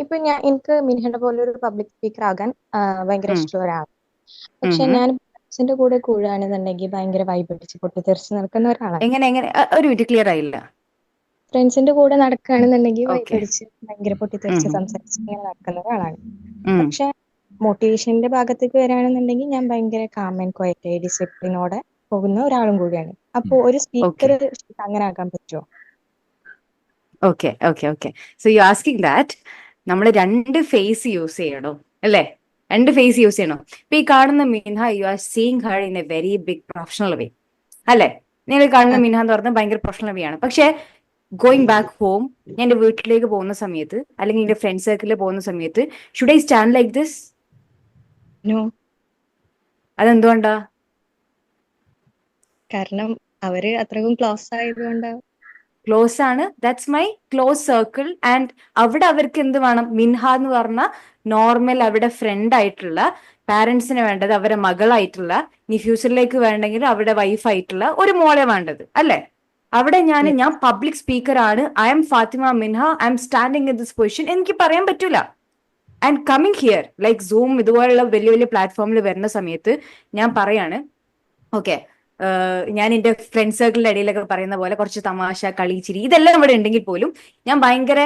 ഇപ്പൊ എനിക്ക് മിൻഹയുടെ പോലെ ഒരു പബ്ലിക് സ്പീക്കർ ആകാൻ ഭയങ്കര ഇഷ്ടമുള്ള ഒരാളാണ്. പക്ഷെ ഉം. ഞാൻ ഫ്രണ്ട്സിന്റെ കൂടെ കൂടുകയാണെന്നുണ്ടെങ്കിൽ ഭയങ്കര വൈബടിച്ച് പൊട്ടിത്തെറിച്ച് നടക്കുന്ന ഒരാളാണ്. എങ്ങനെ ഒരു മിനിറ്റ് ക്ലിയർ ആയില്ല. ഫ്രണ്ട്സിന്റെ കൂടെ നടക്കുകയാണെന്നുണ്ടെങ്കിൽ ഓക്കെ. വൈബടിച്ച് ഭയങ്കര പൊട്ടിത്തെറിച്ച് സംസാരിച്ച് ഇങ്ങനെ നടക്കുന്ന ഒരാളാണ്. ഉം. പക്ഷെ മോട്ടിവേഷന്റെ ഭാഗത്തേക്ക് വരികയാണെന്നുണ്ടെങ്കിൽ ഞാൻ ഭയങ്കര കാം ആൻഡ് ക്വയറ്റ് ആയി ഡിസിപ്ലിനോടെ പോകുന്ന ഒരാളും കൂടിയാണ്. അപ്പൊ ഒരു സ്പീക്കർ ഓക്കെ അങ്ങനെ ആക്കാൻ പറ്റുമോ? Okay okay okay so you asking that നമ്മൾ രണ്ട് ഫേസ് യൂസ് ചെയ്യണോ അല്ലേ? രണ്ട് ഫേസ് യൂസ് ചെയ്യണോ? ഇപ്പൊ ഈ കാണുന്ന Minha, you are seeing her in a very big professional way അല്ലെ? നിങ്ങൾ കാണുന്ന മിൻഹ എന്ന് പറഞ്ഞാൽ ഭയങ്കര പ്രൊഫഷണൽ വേ ആണ്. പക്ഷെ ഗോയിങ് ബാക്ക് ഹോം, ഞാൻ എന്റെ വീട്ടിലേക്ക് പോകുന്ന സമയത്ത് അല്ലെങ്കിൽ എന്റെ ഫ്രണ്ട് സർക്കിളിൽ പോകുന്ന സമയത്ത് should I stand like this? No. അതെന്തുകൊണ്ടാ? കാരണം അവര് അത്രയും ക്ലോസ് ആയതുകൊണ്ടാണ്. ക്ലോസ് ആണ്, that's my close circle. And അവിടെ അവർക്ക് എന്ത് വേണം? മിൻഹ എന്ന് പറഞ്ഞ നോർമൽ അവിടെ ഫ്രണ്ട് ആയിട്ടുള്ള, പാരന്റ്സിന് വേണ്ടത് അവരെ മകളായിട്ടുള്ള, ഇനി ഫ്യൂച്ചറിലേക്ക് വേണ്ടെങ്കിൽ അവിടെ വൈഫായിട്ടുള്ള ഒരു മോളെ വേണ്ടത് അല്ലെ? അവിടെ ഞാൻ പബ്ലിക് സ്പീക്കർ ആണ്, I am Fathima Minha, I am standing in this position, എനിക്ക് പറയാൻ പറ്റൂല. And coming here like Zoom ഇതുപോലുള്ള വലിയ വലിയ പ്ലാറ്റ്ഫോമിൽ വരുന്ന സമയത്ത് ഞാൻ പറയാണ്, ഓക്കെ, ഞാൻ എന്റെ ഫ്രണ്ട് സർക്കിളിന്റെ ഇടയിലൊക്കെ പറയുന്ന പോലെ കുറച്ച് തമാശ, കളി, ചിരി ഇതെല്ലാം ഇവിടെ ഉണ്ടെങ്കിൽ പോലും ഞാൻ ഭയങ്കര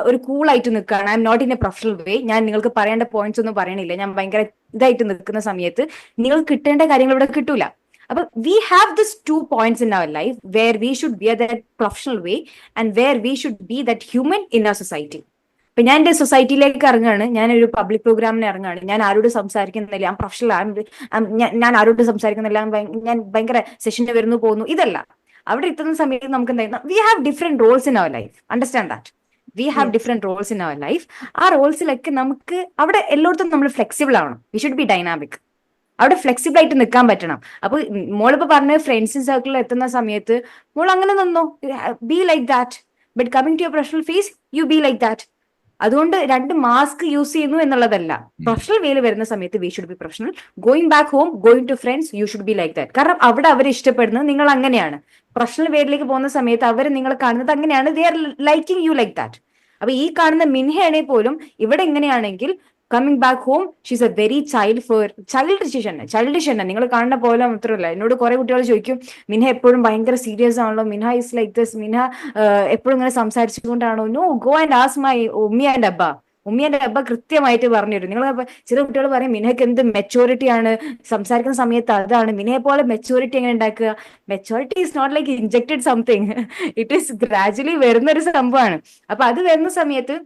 ഒരു കൂളായിട്ട് നിൽക്കുകയാണ്. I am not in a professional way. ഞാൻ നിങ്ങൾക്ക് പറയേണ്ട പോയിന്റ്സ് ഒന്നും പറയണില്ല. ഞാൻ ഭയങ്കര ഇതായിട്ട് നിൽക്കുന്ന സമയത്ത് നിങ്ങൾക്ക് കിട്ടേണ്ട കാര്യങ്ങൾ ഇവിടെ കിട്ടൂല. അപ്പൊ we have this 2 points in our life where we should be that professional way and where we should be that human in our society. ഇപ്പൊ ഞാൻ എന്റെ സൊസൈറ്റിയിലേക്ക് ഇറങ്ങുകയാണ്, ഞാനൊരു പബ്ലിക് പ്രോഗ്രാമിന് ഇറങ്ങുകയാണ്, ഞാൻ ആരോട് സംസാരിക്കുന്നില്ല, ഞാൻ പ്രൊഫഷണൽ, ഞാൻ ആരോട് സംസാരിക്കുന്നില്ല, ഞാൻ ഭയങ്കര സെഷന് വരുന്നു പോകുന്നു, ഇതല്ല. അവിടെ എത്തുന്ന സമയത്ത് നമുക്ക് എന്തായിരുന്നു, we have different roles in our life. Understand that we have different roles in our life. ആ റോൾസിലൊക്കെ നമുക്ക് അവിടെ എല്ലായിടത്തും നമ്മൾ ഫ്ലെക്സിബിൾ ആവണം. We should be dynamic. അവിടെ ഫ്ലെക്സിബിൾ ആയിട്ട് നിൽക്കാൻ പറ്റണം. അപ്പൊ മോളിപ്പോ പറഞ്ഞ ഫ്രണ്ട്സ് സർക്കിളിൽ എത്തുന്ന സമയത്ത് മോൾ അങ്ങനെ നിന്നോ, be like that. But coming to your professional face you be like that. അതുകൊണ്ട് രണ്ട് മാസ്ക് യൂസ് ചെയ്യുന്നു എന്നുള്ളതല്ല. പ്രൊഫഷണൽ വേയിൽ വരുന്ന സമയത്ത് we should be professional. Going back home, going to friends, you should be like that. കാരണം അവിടെ അവർ ഇഷ്ടപ്പെടുന്നത് നിങ്ങൾ അങ്ങനെയാണ്. പ്രൊഫഷണൽ വേയിലേക്ക് പോകുന്ന സമയത്ത് അവർ നിങ്ങൾ കാണുന്നത് അങ്ങനെയാണ്. They are liking you like that. അപ്പൊ ഈ കാണുന്ന മിൻഹയാണെങ്കിൽ പോലും ഇവിടെ എങ്ങനെയാണെങ്കിൽ coming back home she's a very childish തന്നെ. നിങ്ങൾ കാണുന്ന പോലെ മാത്രമല്ല. എന്നോട് കുറെ കുട്ടികൾ ചോദിക്കും, മിൻഹ എപ്പോഴും ഭയങ്കര സീരിയസ് ആണല്ലോ, Minha is like this, Minha എപ്പോഴും ഇങ്ങനെ സംസാരിച്ചുകൊണ്ടാണോ? No, go and ask my ഉമ്മി ആൻഡ് അബ്ബ. ഉമ്മി ആൻഡ് അബ്ബ കൃത്യമായിട്ട് പറഞ്ഞു തരും. നിങ്ങൾ ചില കുട്ടികൾ പറയും മിൻഹയ്ക്ക് എന്ത് മെച്ചോറിറ്റി ആണ്, സംസാരിക്കുന്ന സമയത്ത് അതാണ്. മിൻഹയെ പോലെ മെച്ചോറിറ്റി എങ്ങനെ ഉണ്ടാക്കുക? Maturity is not like injected something, it is gradually വരുന്ന ഒരു സംഭവമാണ്. അപ്പൊ അത് വരുന്ന സമയത്ത്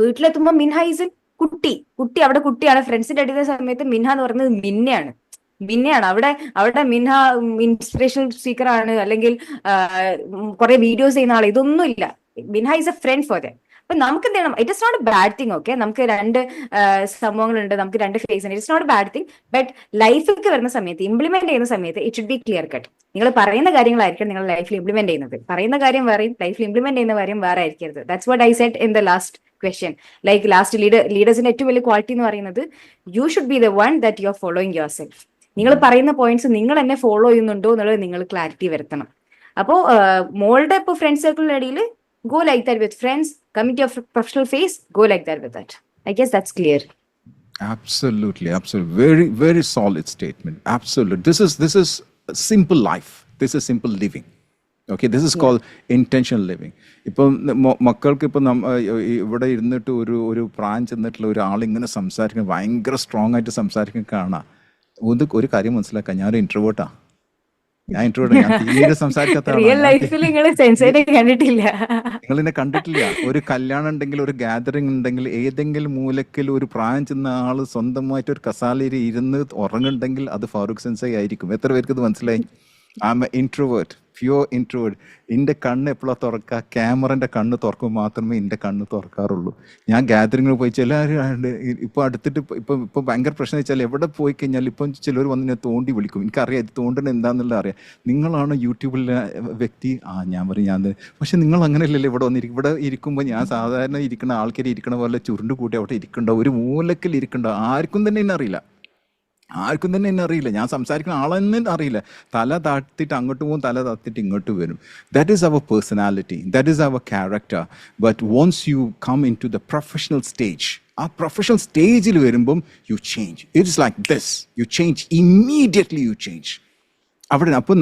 വീട്ടിലെത്തുമ്പോൾ മിൻഹ ഈസ് കുട്ടി അവിടെ കുട്ടിയാണ്. ഫ്രണ്ട്സിന്റെ അടിക്കുന്ന സമയത്ത് മിൻഹ എന്ന് പറയുന്നത് മിന്നയാണ്. അവിടെ മിൻഹ ഇൻസ്പിറേഷണൽ സ്പീക്കർ ആണ്, അല്ലെങ്കിൽ കുറെ വീഡിയോസ് ചെയ്യുന്ന ആൾ, ഇതൊന്നും ഇല്ല. Minha is a friend for them. അപ്പൊ നമുക്ക് എന്ത് ചെയ്യണം? It is not a bad thing. Okay, നമുക്ക് രണ്ട് സംഭവങ്ങളുണ്ട്, നമുക്ക് രണ്ട് ഫേസ് ഉണ്ട്. It's not a bad thing. But ലൈഫിലേക്ക് വരുന്ന സമയത്ത്, ഇംപ്ലിമെന്റ് ചെയ്യുന്ന സമയത്ത് it should be clear cut. നിങ്ങൾ പറയുന്ന കാര്യങ്ങളായിരിക്കും നിങ്ങൾ ലൈഫിൽ ഇംപ്ലിമെന്റ് ചെയ്യുന്നത്. പറയുന്ന കാര്യം വേറെയും ലൈഫിൽ ഇംപ്ലിമെന്റ് ചെയ്യുന്ന കാര്യം വേറെ ആയിരിക്കരുത്. That's what I said in the last question. Like last ലീഡേഴ്സിന്റെ ഏറ്റവും വലിയ ക്വാളിറ്റി എന്ന് പറയുന്നത് you should be the one that you are following yourself. നിങ്ങൾ പറയുന്ന പോയിന്റ്സ് നിങ്ങൾ എന്നെ ഫോളോ ചെയ്യുന്നുണ്ടോ എന്നുള്ളത് നിങ്ങൾ ക്ലാരിറ്റി വരുത്തണം. അപ്പോ മോളുടെ ഇപ്പൊ ഫ്രണ്ട് സർക്കിളിന്റെ ഇടയിൽ go like that with friends, coming to your professional face, go like that with that. I guess that's clear. Absolutely. Very, very solid statement. Absolutely. This is simple life. This is simple living. Okay, this is called intentional living. ഇപ്പം മക്കൾക്ക് ഇപ്പം ഇവിടെ ഇരുന്നിട്ട് ഒരു പ്രായം ചെന്നിട്ടുള്ള ഒരാളിങ്ങനെ സംസാരിക്കുന്നത്, ഭയങ്കര സ്ട്രോങ് ആയിട്ട് സംസാരിക്കുന്നത് കാണാം. ഒരു കാര്യം മനസ്സിലാക്കാം, ഞാനൊരു ഇൻട്രോവേർട്ടാ. ഞാൻ തീരെ സംസാരിക്കാത്ത നിങ്ങളെന്നെ കണ്ടിട്ടില്ല. ഒരു കല്യാണം ഉണ്ടെങ്കിൽ, ഒരു ഗാദറിംഗ് ഉണ്ടെങ്കിൽ, ഏതെങ്കിലും മൂലക്കിൽ ഒരു പ്രായം ചെന്ന ആള് സ്വന്തമായിട്ട് ഒരു കസാലയിൽ ഇരുന്ന് ഉറങ്ങുന്നുണ്ടെങ്കിൽ അത് ഫാറൂഖ് സെൻസൈ ആയിരിക്കും. എത്ര പേർക്ക് ഇത് മനസ്സിലായി? I M A introvert, pure introvert. എൻ്റെ കണ്ണ് എപ്പോഴാണ് തുറക്കുക? ക്യാമറൻ്റെ കണ്ണ് തുറക്കുമ്പോൾ മാത്രമേ എൻ്റെ കണ്ണ് തുറക്കാറുള്ളൂ. ഞാൻ ഗാദറിങ്ങിൽ പോയി ചിലർ ഇപ്പോൾ അടുത്തിട്ട് ഇപ്പോൾ ഭയങ്കര പ്രശ്നം വെച്ചാൽ എവിടെ പോയി കഴിഞ്ഞാൽ ഇപ്പം ചിലർ വന്ന് ഞാൻ തോണ്ടി വിളിക്കും. എനിക്കറിയാം ഇത് തോണ്ടണ എന്താണെന്നുള്ളത് അറിയാം. നിങ്ങളാണ് യൂട്യൂബിലെ വ്യക്തി. ഞാൻ പറയും ഞാൻ. പക്ഷെ നിങ്ങൾ അങ്ങനെയല്ലല്ലോ ഇവിടെ വന്നിരിക്കും. ഇവിടെ ഇരിക്കുമ്പോൾ ഞാൻ സാധാരണ ഇരിക്കുന്ന ആൾക്കാർ ഇരിക്കണ പോലെ ചുരുണ്ട് കൂട്ടി അവിടെ ഇരിക്കണ്ടോ, ഒരു മൂലക്കിൽ ഇരിക്കണ്ടോ, ആർക്കും തന്നെ എന്നെ അറിയില്ല. ആർക്കും തന്നെ എന്നെ അറിയില്ല, ഞാൻ സംസാരിക്കുന്ന ആളെന്നെ അറിയില്ല. തല താഴ്ത്തിയിട്ട് അങ്ങോട്ട് പോകും, തല താഴ്ത്തിയിട്ട് ഇങ്ങോട്ട് വരും. That is our personality, that is our character. But once you come in to the professional stage, ആ പ്രൊഫഷണൽ സ്റ്റേജിൽ വരുമ്പം you change. It's like this, you change immediately, you change അവിടെ. അപ്പോൾ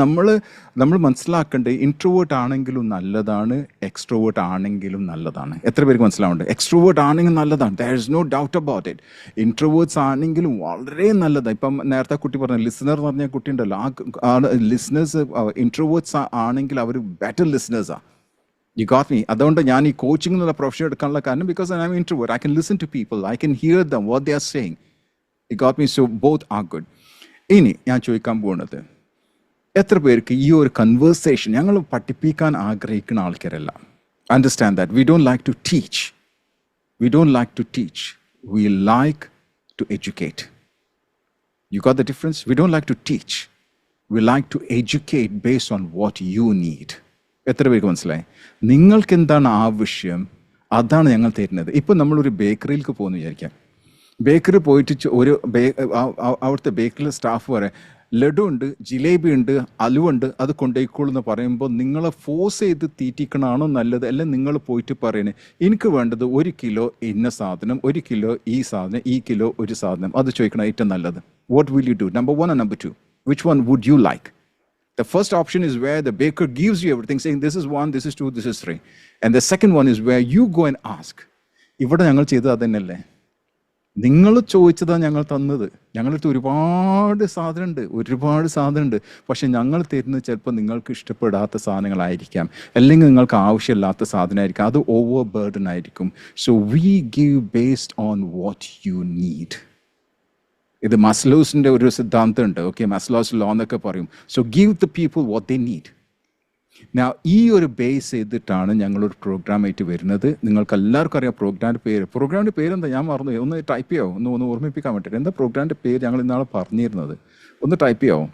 നമ്മൾ മനസ്സിലാക്കേണ്ടത് ഇൻട്രോവേർട്ട് ആണെങ്കിലും നല്ലതാണ്, എക്സ്ട്രോവേർട്ട് ആണെങ്കിലും നല്ലതാണ്. എത്ര പേർക്ക് മനസ്സിലാവുന്നുണ്ട്? എക്സ്ട്രോവേർട്ട് ആണെങ്കിൽ നല്ലതാണ്, there is no doubt about it. Introverts ആണെങ്കിലും വളരെ നല്ലതാണ്. ഇപ്പം നേരത്തെ കുട്ടി പറഞ്ഞ ലിസണർ എന്ന് പറഞ്ഞ കുട്ടി ഉണ്ടല്ലോ, ആ ലിസണേഴ്സ് ഇൻട്രോവേർട്ട്സ് ആണെങ്കിൽ അവർ ബെറ്റർ ലിസണേഴ്സാണ്. You got me? അതുകൊണ്ട് ഞാൻ ഈ കോച്ചിങ് എന്നുള്ള പ്രൊഫഷൻ എടുക്കാനുള്ള കാരണം, because I am introvert, I can listen to people, I can hear them what they are saying. You got me? So both are good. ഇനി ഞാൻ ചോദിക്കാൻ പോകുന്നത്, എത്ര പേർക്ക് ഈ ഒരു കൺവേഴ്സേഷൻ ഞങ്ങൾ പഠിപ്പിക്കാൻ ആഗ്രഹിക്കുന്ന ആൾക്കാരല്ല. Understand that we don't like to teach, we don't like to teach, we like to educate. You got the difference? We don't like to teach, we like to educate based on what you need. എത്ര പേർക്ക് മനസ്സിലായി? നിങ്ങൾക്ക് എന്താണ് ആവശ്യം, അതാണ് ഞങ്ങൾ തരുന്നത്. ഇപ്പം നമ്മളൊരു ബേക്കറിയിലേക്ക് പോകുന്നു വിചാരിക്കാം. ബേക്കറി പോയിട്ട് അവിടുത്തെ ബേക്കറിയിലെ സ്റ്റാഫ് പറയാം, ലഡു ഉണ്ട്, ജിലേബി ഉണ്ട്, അലുവുണ്ട്, അത് കൊണ്ടുപോയിക്കോളൂ എന്ന് പറയുമ്പോൾ നിങ്ങളെ ഫോഴ്സ് ചെയ്ത് തീറ്റിക്കണമാണോ നല്ലത്? അല്ലെങ്കിൽ നിങ്ങൾ പോയിട്ട് പറയണേ എനിക്ക് വേണ്ടത് 1 കിലോ ഇന്ന സാധനം, 1 കിലോ ഈ സാധനം, ഈ കിലോ ഒരു സാധനം, അത് ചോദിക്കണം ഏറ്റവും നല്ലത്. What will you do? Number 1 and number 2, which one would you like? The first option is where the baker gives you everything, saying this is 1, this is 2, this is 3. And the second one is where you go and ask. ഇവിടെ ഞങ്ങൾ ചെയ്തത് അത് തന്നെയല്ലേ? നിങ്ങൾ ചോദിച്ചതാണ് ഞങ്ങൾ തന്നത്. ഞങ്ങളടുത്ത് ഒരുപാട് സാധനമുണ്ട്, പക്ഷെ ഞങ്ങൾ തരുന്നത് ചിലപ്പോൾ നിങ്ങൾക്ക് ഇഷ്ടപ്പെടാത്ത സാധനങ്ങളായിരിക്കാം, അല്ലെങ്കിൽ നിങ്ങൾക്ക് ആവശ്യമില്ലാത്ത സാധനമായിരിക്കാം, അത് ഓവർ ബർഡൻ ആയിരിക്കും. So we give based on what you need. ഇത് മസ്ലോസിൻ്റെ ഒരു സിദ്ധാന്തമുണ്ട്, ഓക്കെ, മസ്ലോസ് ലോ എന്നൊക്കെ പറയും. So give the people what they need. ഈ ഒരു ബേസ് ചെയ്തിട്ടാണ് ഞങ്ങളൊരു പ്രോഗ്രാമായിട്ട് വരുന്നത്. നിങ്ങൾക്ക് എല്ലാവർക്കും അറിയാം പ്രോഗ്രാമിൻ്റെ പേരെന്താ? ഞാൻ മറന്നു, ഒന്ന് ടൈപ്പ് ചെയ്യാമോ? ഒന്ന് ഓർമ്മിപ്പിക്കാൻ വേണ്ടിയിട്ട്. എന്താ പ്രോഗ്രാമിൻ്റെ പേര്? ഞങ്ങൾ ഇന്നാളെ പറഞ്ഞിരുന്നത്, ഒന്ന് ടൈപ്പ് ചെയ്യാമോ?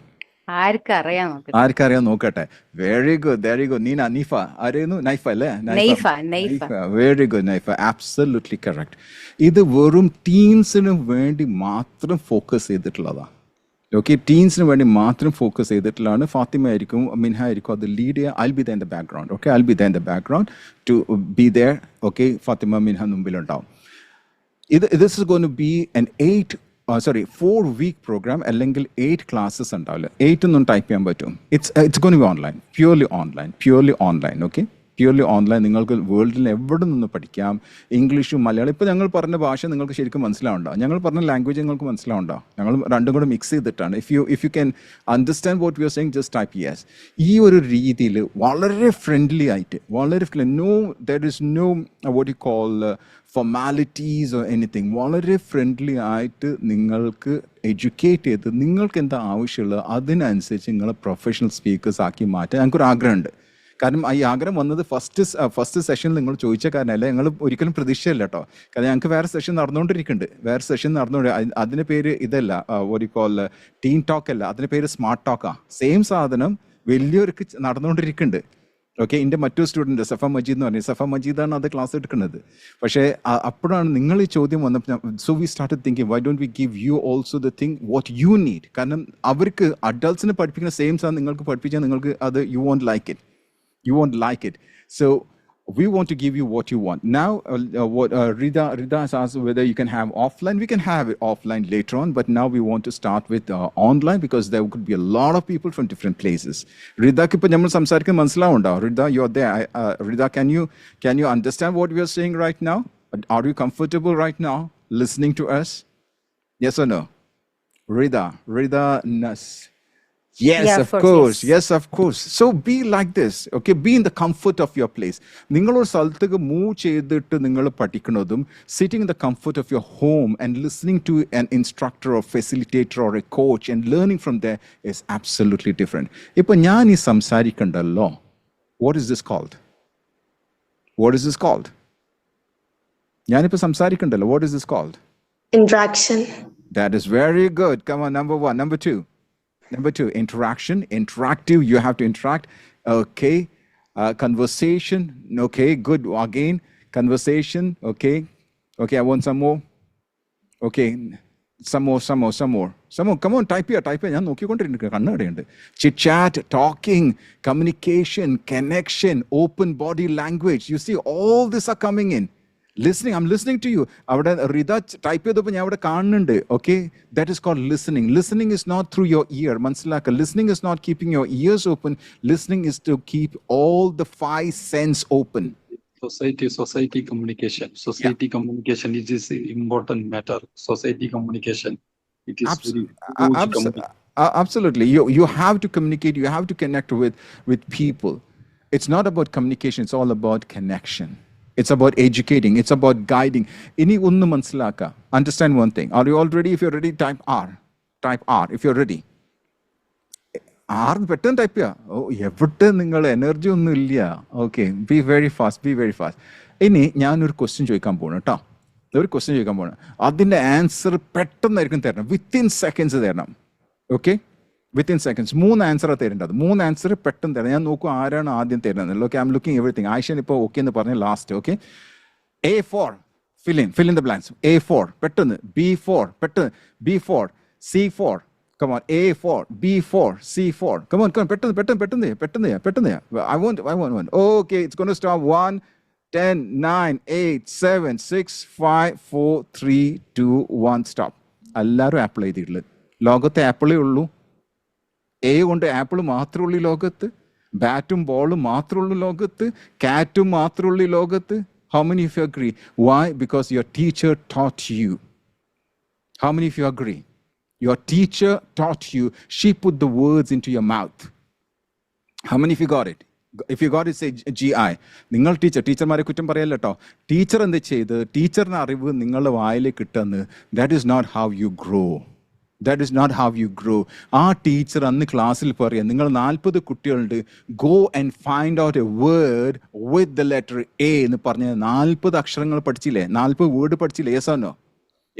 ആർക്കറിയാം നോക്കട്ടെ. Very good. നീഫ ആരായിരുന്നു? നൈഫ അല്ലേ? Very good Naifa, absolutely correct. ഇത് വെറും ടീൻസിന് വേണ്ടി മാത്രം ഫോക്കസ് ചെയ്തിട്ടുള്ളതാണ്. ഓക്കെ, ടീൻസിന് വേണ്ടി മാത്രം ഫോക്കസ് ചെയ്തിട്ടുള്ളതാണ്. ഫാത്തിമ ആയിരിക്കും, മിൻഹ ആയിരിക്കും അത് ലീഡ് ചെയ്യുക. I'll be there in the background. Okay, I'll be there in the background to be there. Okay, Fathima, Minha മുമ്പിലുണ്ടാവും. This is going to be an 4-week program, അല്ലെങ്കിൽ 8 classes ഉണ്ടാവില്ല. 8 ഒന്നും ടൈപ്പ് ചെയ്യാൻ പറ്റും. It's going to be online, purely online. Okay, purely online. നിങ്ങൾക്ക് വേൾഡിൽ എവിടെ നിന്ന് പഠിക്കാം. ഇംഗ്ലീഷും മലയാളം, ഇപ്പോൾ ഞങ്ങൾ പറഞ്ഞ ഭാഷ നിങ്ങൾക്ക് ശരിക്കും മനസ്സിലാവുണ്ടാവും, ഞങ്ങൾ പറഞ്ഞ ലാംഗ്വേജ് നിങ്ങൾക്ക് മനസ്സിലാവുണ്ടാവും. ഞങ്ങൾ രണ്ടും കൂടെ മിക്സ് ചെയ്തിട്ടാണ്. If you can understand what you are saying, just type yes. ഈ ഒരു രീതിയിൽ വളരെ ഫ്രണ്ട്ലി ആയിട്ട്, there is no what you call formalities or anything. വളരെ ഫ്രണ്ട്ലി ആയിട്ട് നിങ്ങൾക്ക് എഡ്യൂക്കേറ്റ് ചെയ്ത് നിങ്ങൾക്ക് എന്താ ആവശ്യമുള്ളത് അതിനനുസരിച്ച് നിങ്ങളെ പ്രൊഫഷണൽ സ്പീക്കേഴ്സ് ആക്കി മാറ്റാൻ ഞങ്ങൾക്കൊരു ആഗ്രഹമുണ്ട്. കാരണം ഈ ആഗ്രഹം വന്നത് ഫസ്റ്റ് സെഷനിൽ നിങ്ങൾ ചോദിച്ച കാരണമല്ല, ഞങ്ങൾ ഒരിക്കലും പ്രതീക്ഷയല്ല കേട്ടോ. കാരണം ഞങ്ങൾക്ക് വേറെ സെഷൻ നടന്നുകൊണ്ട് അതിൻ്റെ പേര് ഇതല്ല, ഒരു കോൾ ടീം ടോക്ക് അല്ല, അതിൻ്റെ പേര് സ്മാർട്ട് ടോക്കാണ്. സെയിം സാധനം വലിയൊരു നടന്നുകൊണ്ടിരിക്കുന്നുണ്ട്. ഓക്കെ, എൻ്റെ മറ്റൊരു സ്റ്റുഡൻറ്റ് സഫ മജീദ് എന്ന് പറഞ്ഞു, സഫ മജീദാണ് അത് ക്ലാസ് എടുക്കുന്നത്. പക്ഷേ അപ്പോഴാണ് നിങ്ങൾ ഈ ചോദ്യം വന്നപ്പോൾ, so we started thinking why don't we give you also the thing what you need. കാരണം അവർക്ക് അഡൾട്ട്സിനെ പഠിപ്പിക്കുന്ന സെയിം സാധനം നിങ്ങൾക്ക് പഠിപ്പിച്ചാൽ നിങ്ങൾക്ക് അത് you won't like it. So we want to give you what you want. Now Rida has asked whether you can have offline. We can have it offline later on, but now we want to start with online because there could be a lot of people from different places. Rida ki nammal samsarikkan manasilavunda. Rida, you're there. Rida, can you understand what we are saying right now? Are you comfortable right now listening to us? Yes or no? Rida Nas. Yes, of course. So be like this, okay? Be in the comfort of your place. നിങ്ങളൊരു സ്ഥലത്തേക്ക് move ചെയ്തിട്ട് നിങ്ങൾ പഠിക്കുന്നതും sitting in the comfort of your home and listening to an instructor or facilitator or a coach and learning from there is absolutely different. ഇപ്പൊ ഞാൻ ഈ സംസാരിക്കണ്ടല്ലോ, what is this called? ഞാനിപ്പോ സംസാരിക്കണ്ടല്ലോ, what is this called? Interaction. That is very good. Come on, number 1. Number 2, interaction. Interactive, you have to interact. Okay. Conversation. Okay, good. Again, conversation. Okay, I want some more. Okay, Some more. Come on, type here. ഞാൻ നോക്കിക്കൊണ്ടിരിക്കുന്നു, കണ്ണടയുണ്ട്. Chit chat, talking, communication, connection, open body language. You see, all this are coming in. Listening, I'm listening to you. അവിടെ Rita type ചെയ്തപ്പോൾ ഞാൻ അവിടെ കാണുന്നുണ്ട്. Okay, that is called listening. Listening is not through your ear. മനസ്സിലാക്കുക. Listening is not keeping your ears open. Listening is to keep all the 5 senses open. Society communication. Communication is important matter. Society communication. It is very huge. Absolutely. You have to communicate. You have to connect with people. It's not about communication. It's all about connection. It's about educating. It's about guiding. Ini unnu mansilaka. Understand one thing. Are you all ready? If you're ready, type R. Type R if you're ready. R പെട്ടെന്ന് type ചെയ്യാം. എവിടെ നിങ്ങൾ energy ഒന്നും ഇല്ല. Okay, be very fast. ഇനി ഞാനൊരു question ചോദിക്കാൻ പോകണം കേട്ടോ. അതിൻ്റെ ആൻസർ പെട്ടെന്നായിരിക്കും തരണം. വിത്തിൻ സെക്കൻഡ്സ് തരണം. Okay, within seconds. 3 ആൻസറാണ് തരേണ്ടത്. 3 ആൻസർ പെട്ടെന്ന് തരണം. ഞാൻ നോക്കും ആരാണ് ആദ്യം തരുന്നത്. Okay, I'm looking everything. ആയിഷൻ ഇപ്പോൾ ഓക്കെ എന്ന് പറഞ്ഞ last. Okay, A4 fill in the blanks. A4 പെട്ടെന്ന്. B4 പെട്ടെന്ന്. B4 C4. Come on, A4 B4 C4. Come on, പെട്ടെന്ന്. I want one. Okay, it's going to stop. 1 10 9 8 7 6 5 4 3 2 1 stop. എല്ലാവരും apple എഴുതിയിട്ടുള്ളത്. ലോകത്തെ ആപ്പിളേ ഉള്ളൂ. എ കൊണ്ട് ആപ്പിൾ മാത്രമേ ഉള്ളൂ ലോകത്ത്. ബാറ്റും ബോളും മാത്രമേ ഉള്ളൂ ലോകത്ത്. കാറ്റും മാത്രമേ ഉള്ളൂ ലോകത്ത്. How many of you agree? Why? Because your teacher taught you. How many of you agree? Your teacher taught you. She put the words into your mouth. How many of you got it? If you got it, say GI. നിങ്ങൾ ടീച്ചർമാരെ കുറ്റം പറയല്ല കേട്ടോ. Teacher എന്ത് ചെയ്ത് ടീച്ചറിന് അറിവ് നിങ്ങളുടെ വായിലേക്ക് കിട്ടുന്നത്. That is not how you grow. ആ ടീച്ചർ അന്ന് ക്ലാസ്സിൽ പറയാം, നിങ്ങൾ 40 കുട്ടികളുണ്ട്, go and find out a word with the letter A എന്ന് പറഞ്ഞ 40 അക്ഷരങ്ങൾ പഠിച്ചില്ലേ, 40 വേർഡ് പഠിച്ചില്ലേ? Yes or no?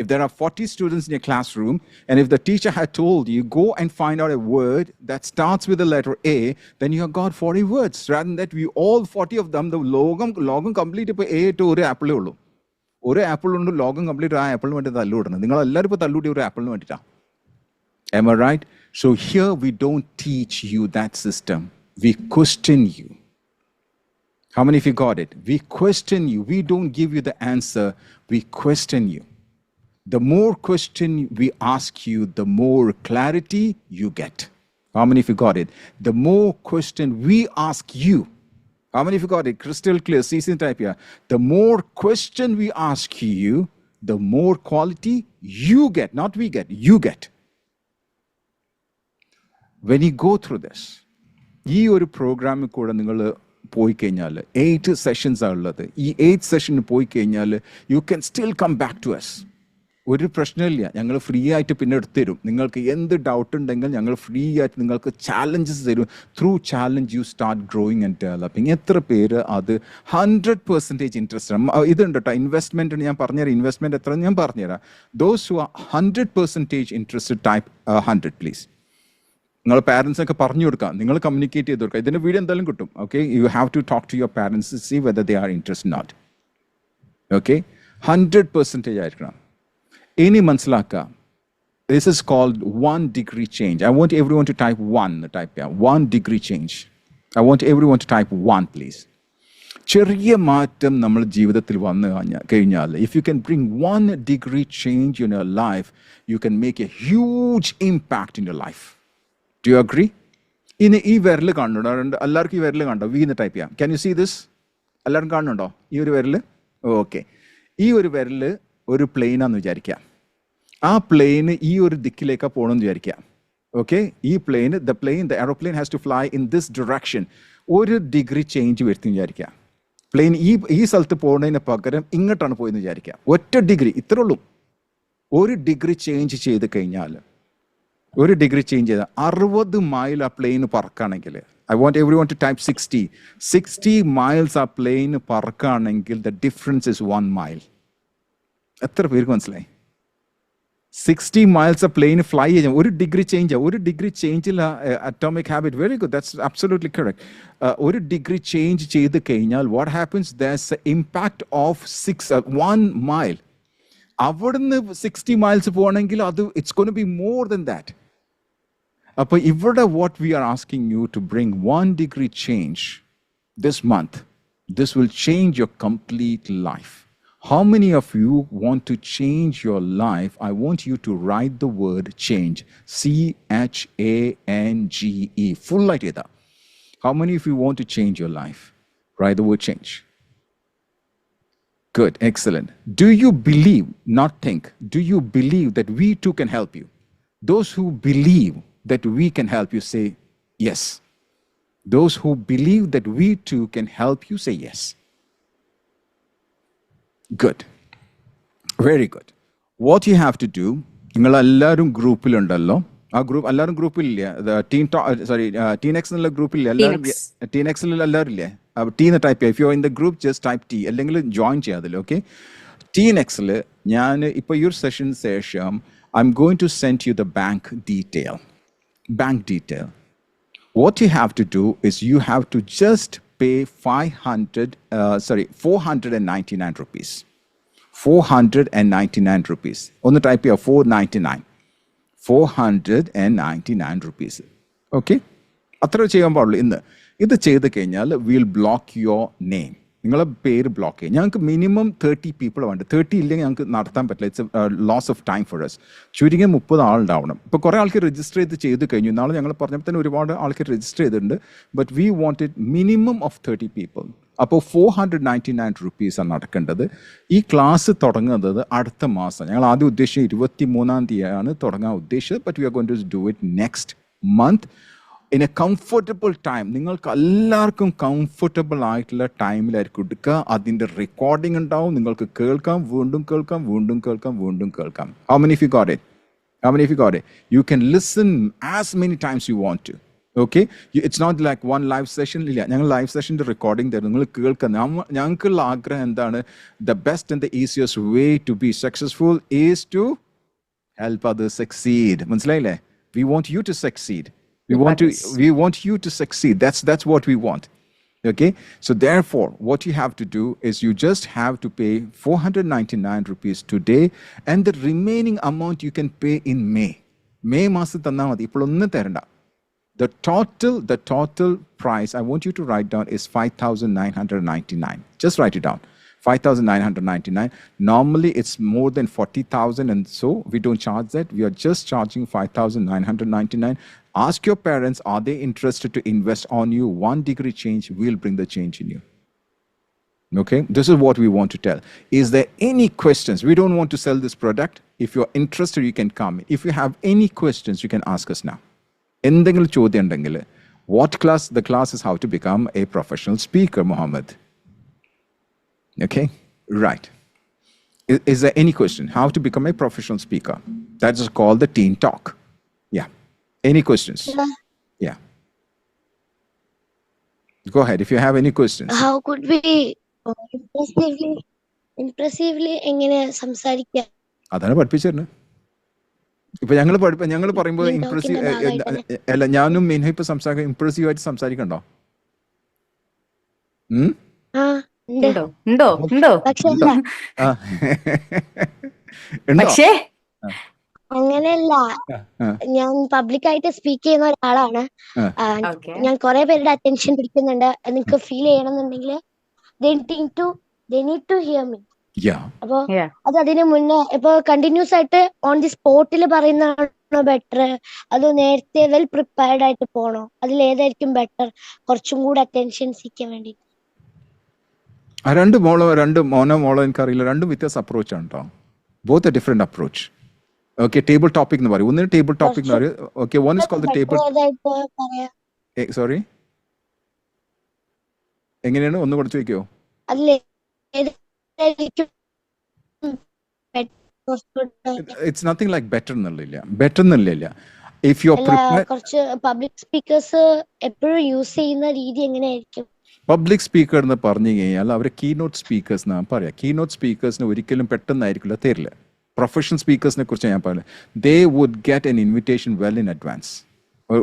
If there are 40 students in your classroom, and if the teacher had told you, go and find out a word that starts with the letter A, then you have got 40 words. Rather than that, we all 40 of them, the logam complete ഇപ്പോൾ A to ഒരു ആപ്പിളേ ഉള്ളൂ. ഒരു apple ഉണ്ട്, ലോകം complete ആ ആപ്പിളിന് വേണ്ടി തല്ലുവിടുന്നത്. നിങ്ങൾ എല്ലാവരും ഇപ്പോൾ തല്ലുകൂടി ഒരു ആപ്പിളിന് വേണ്ടിയിട്ടാണ്. Am I right? So here we don't teach you that system. We question you. How many of you got it? We question you. We don't give you the answer. We question you. The more question we ask you, the more clarity you get. How many of you got it? The more question we ask you. How many of you got it? Crystal clear. CC type here. The more question we ask you, the more quality you get. Not we get, you get. When you go through this, ഈ ഒരു പ്രോഗ്രാമിൽ കൂടെ നിങ്ങൾ പോയി കഴിഞ്ഞാൽ 8 sessions ആണ് ഉള്ളത്. ഈ 8 സെഷന് പോയി കഴിഞ്ഞാൽ you can still come back to us. ഒരു പ്രശ്നമില്ല, ഞങ്ങൾ ഫ്രീ ആയിട്ട് പിന്നെ എടുത്തു തരും. നിങ്ങൾക്ക് എന്ത് ഡൗട്ട് ഉണ്ടെങ്കിൽ ഞങ്ങൾ ഫ്രീ ആയിട്ട് നിങ്ങൾക്ക് ചാലഞ്ചസ് തരും. Through challenge you start growing and developing. എത്ര പേര് അത് 100% ഇൻട്രസ്റ്റ് ആണ്? ഇതുണ്ട് കേട്ടോ, ഇൻവെസ്റ്റ്മെൻറ്റ് ഞാൻ പറഞ്ഞുതരാം. ഇൻവെസ്റ്റ്മെൻറ്റ് എത്ര ഞാൻ പറഞ്ഞുതരാം. Those who are 100% interested type 100 please. നിങ്ങൾ പാരൻസിനൊക്കെ പറഞ്ഞു കൊടുക്കാം, നിങ്ങൾ കമ്മ്യൂണിക്കേറ്റ് ചെയ്ത് കൊടുക്കുക. ഇതിൻ്റെ വീഡിയോ എന്തായാലും കിട്ടും. Okay, you have to talk to your parents, see whether they are interest not. Okay, 100% ആയിരിക്കണം. ഇനി മനസ്സിലാക്കുക, this is called 1 degree change. I want everyone to type 1. Type 1 degree change. I want everyone to type 1 please. ചെറിയ മാറ്റം നമ്മൾ ജീവിതത്തിൽ വന്നു കഴിഞ്ഞാൽ, if you can bring 1 degree change in your life, you can make a huge impact in your life. Do you agree? ഇനി ഈ വിരൽ കാണുന്നുണ്ടോ? എല്ലാവർക്കും ഈ വിരൽ കണ്ടോ? വീന്ന് ടൈപ്പ് ചെയ്യാം. Can you see this? എല്ലാവരും കാണുന്നുണ്ടോ ഈ ഒരു വിരൽ? ഓക്കെ, ഈ ഒരു വിരൽ ഒരു പ്ലെയിനാന്ന് വിചാരിക്കാം. ആ പ്ലെയിന് ഈ ഒരു ദിക്കിലേക്കാണ് പോകണമെന്ന് വിചാരിക്കാം. ഓക്കെ, ഈ the aeroplane has to fly in this direction. 1 degree change വരുത്തി വിചാരിക്കാം. പ്ലെയിൻ ഈ സ്ഥലത്ത് പോകുന്നതിന് പകരം ഇങ്ങോട്ടാണ് പോയെന്ന് വിചാരിക്കാം. 1 ഡിഗ്രി, ഇത്രേ ഉള്ളൂ. 1 degree ചേഞ്ച് ചെയ്ത് കഴിഞ്ഞാൽ, 1 degree ചേഞ്ച് ചെയ്താൽ 60 മൈൽ ആ പ്ലെയിന് പറക്കുകയാണെങ്കിൽ, I want everyone to type 60 miles ആ പ്ലെയിന് പറക്കുകയാണെങ്കിൽ the difference is 1 mile. എത്ര പേർക്ക് മനസ്സിലായി? 60 miles ആ പ്ലെയിന് ഫ്ലൈ ചെയ്യാം. 1 degree ചേഞ്ച്, 1 degree ചേഞ്ചിൽ atomic habit. Very good, that's absolutely correct. 1 degree change ചെയ്ത് കഴിഞ്ഞാൽ what happens? There's an impact of 1 mile. അവിടുന്ന് 60 miles പോകണമെങ്കിൽ അത് it's going to be more than that. അപ്പോൾ ഇവിടെ what we are asking you to bring 1 degree change this month, this will change your complete life. How many of you want to change your life? I want you to write the word change. CHANGE. Full light ചെയ്താ. How many of you want to change your life? Write the word change. Good, excellent. Do you believe, not think, do you believe that we too can help you? Those who believe that we can help you, say yes. Those who believe that we too can help you, say yes. Good. Very good. What you have to do, നിങ്ങൾ എല്ലാവരും ഗ്രൂപ്പിലുണ്ടല്ലോ. ആ group എല്ലാവരും ഗ്രൂപ്പിലില്ല, ടീനെക്സ് എന്നുള്ള ഗ്രൂപ്പില്ല എല്ലാവരും, ടീനെക്സിൽ എല്ലാവരും ഇല്ലേ? ടീന്ന് ടൈപ്പ് ചെയ്യുക. If you are in the group just type T, അല്ലെങ്കിൽ ജോയിൻ ചെയ്യാതില്ല. ഓക്കെ, ടീനെക്സിൽ ഞാൻ ഇപ്പോൾ ഈ ഒരു സെഷന് ശേഷം I am going to send you the bank detail. What you have to do is you have to just pay 499 rupees. 499 rupees. ഒന്ന് ടൈപ്പ് ചെയ്യുക, 499 rupees. ഓക്കെ, അത്ര ചെയ്യാൻ പാടുള്ളൂ ഇന്ന്. ഇത് ചെയ്ത് കഴിഞ്ഞാൽ വിൽ ബ്ലോക്ക് യുവർ നെയിം. നിങ്ങളെ പേര് ബ്ലോക്ക് ചെയ്യും. ഞങ്ങൾക്ക് മിനിമം 30 people വേണ്ട. 30 ഇല്ലെങ്കിൽ ഞങ്ങൾക്ക് നടത്താൻ പറ്റില്ല. It's a loss of time for us. ചുരുങ്ങിയ 30 ആളുണ്ടാവണം. ഇപ്പോൾ കുറേ ആൾക്ക് രജിസ്റ്റർ ചെയ്ത് കഴിഞ്ഞു. നാളെ ഞങ്ങൾ പറഞ്ഞപ്പോൾ തന്നെ ഒരുപാട് ആൾക്ക് രജിസ്റ്റർ ചെയ്തിട്ടുണ്ട്. But we want it minimum of 30 people. അപ്പോൾ 499 rupees ആണ് നടക്കേണ്ടത്. ഈ ക്ലാസ് തുടങ്ങുന്നത് അടുത്ത മാസം. ഞങ്ങൾ ആദ്യം ഉദ്ദേശിച്ചത് 23-ാം തീയതിയാണ് തുടങ്ങാൻ ഉദ്ദേശിച്ചത്. But we are going to do it next month in a comfortable time. നിങ്ങൾക്ക് എല്ലാവർക്കും കംഫർട്ടബിൾ ആയിട്ടുള്ള ടൈമിലായിരിക്കും എടുക്കുക. അതിൻ്റെ റെക്കോർഡിംഗ് ഉണ്ടാവും. നിങ്ങൾക്ക് കേൾക്കാം, വീണ്ടും കേൾക്കാം. How many of you got it? You can listen as many times you want to. Okay, it's not like one live session. ഇല്ല, ഞങ്ങൾ ലൈവ് സെഷൻ്റെ റെക്കോർഡിംഗ് തരും. നിങ്ങൾ കേൾക്കുന്ന ഞങ്ങൾക്കുള്ള ആഗ്രഹം എന്താണ്? The best and the easiest way to be successful is to help others succeed. മനസ്സിലായില്ലേ? We want you to succeed. We want you to succeed. That's what we want. Okay, so therefore what you have to do is you just have to pay 499 rupees today, and the remaining amount you can pay in May മാസം തന്നാൽ മതി. ഇപ്പോഴൊന്നും തരണ്ട. The total price I want you to write down is 5,999. Just write it down. 5,999. Normally it's more than 40,000, and so we don't charge that. We are just charging 5,999. Ask your parents, are they interested to invest on you? 1 degree change will bring the change in you. Okay, this is what we want to tell. Is there any questions? We don't want to sell this product. If you're interested, you can come. If you have any questions, you can ask us now. എന്തെങ്കിലും ചോദ്യം ഉണ്ടെങ്കിൽ the class is how to become a professional speaker, Mohammed. Okay, right. Is there any question? How to become a professional speaker? That is called the Teen Talk. Yeah. Any questions? Yeah. Go ahead if you have any questions. How could we impressively എങ്ങനെ സംസാരിക്കാം? അതാണ് പഠിപ്പിച്ചിരുന്നത്. ഇപ്പൊ ഞങ്ങൾ പറയുമ്പോൾ impressive അല്ല, ഞാനും മിൻഹ ഇപ്പൊ സംസാരിക്കാൻ ഇംപ്രസീവ് ആയിട്ട് സംസാരിക്കണ്ടോ? ഉണ്ടോ? പക്ഷേ അങ്ങനെയല്ല, ഞാൻ പബ്ലിക് ആയിട്ട് സ്പീക്ക് ചെയ്യുന്ന ഒരാളാണ്. ഞാൻ കുറെ പേരുടെ അറ്റൻഷൻ പിടിക്കുന്നുണ്ട്. നിങ്ങൾക്ക് ഫീൽ ചെയ്യണമെന്നുണ്ടെങ്കിൽ they need to hear me. അപ്പൊ അത് അതിന് മുന്നേ ഇപ്പൊ കണ്ടിന്യൂസ് ആയിട്ട് ഓൺ ദി സ്പോട്ടിൽ പറയുന്നതാണോ ബെറ്റർ, അത് നേരത്തെ വെൽ പ്രിപ്പയർഡ് ആയിട്ട് പോണോ? അതിൽ ഏതായിരിക്കും ബെറ്റർ കുറച്ചും കൂടെ അറ്റൻഷൻ സീക്കാൻ വേണ്ടി? രണ്ട് മോളോ എനിക്കറിയില്ല. രണ്ടും വ്യത്യസ്ത അപ്രോച്ച് ആണ് കേട്ടോ. Both a different approach. Okay, table topic എന്ന് പറയും. ഒന്നിന് ടേബിൾ ടോപ്പിക് എന്ന് പറയും. Okay, one is called the table. Sorry, എങ്ങനെയാണ്? ഒന്ന് കൂടെ ചോദിക്കോ? It's nothing like better എന്നല്ല. If you are prepared, കുറച്ച് പബ്ലിക് സ്പീക്കേഴ്സ് എപ്പോഴും യൂസ് ചെയ്യുന്ന രീതി എങ്ങനെയായിരിക്കും? പബ്ലിക് സ്പീക്കർ എന്ന് പറഞ്ഞു കഴിഞ്ഞാൽ അവരെ കീനോട്ട് സ്പീക്കേഴ്സ് എന്നാണ് പറയാം. കീനോട്ട് സ്പീക്കേഴ്സിന് ഒരിക്കലും പെട്ടെന്നായിരിക്കില്ല തരില്ല. പ്രൊഫഷണൽ സ്പീക്കേഴ്സിനെ കുറിച്ച് ഞാൻ പറയാം. They would get an invitation well in advance.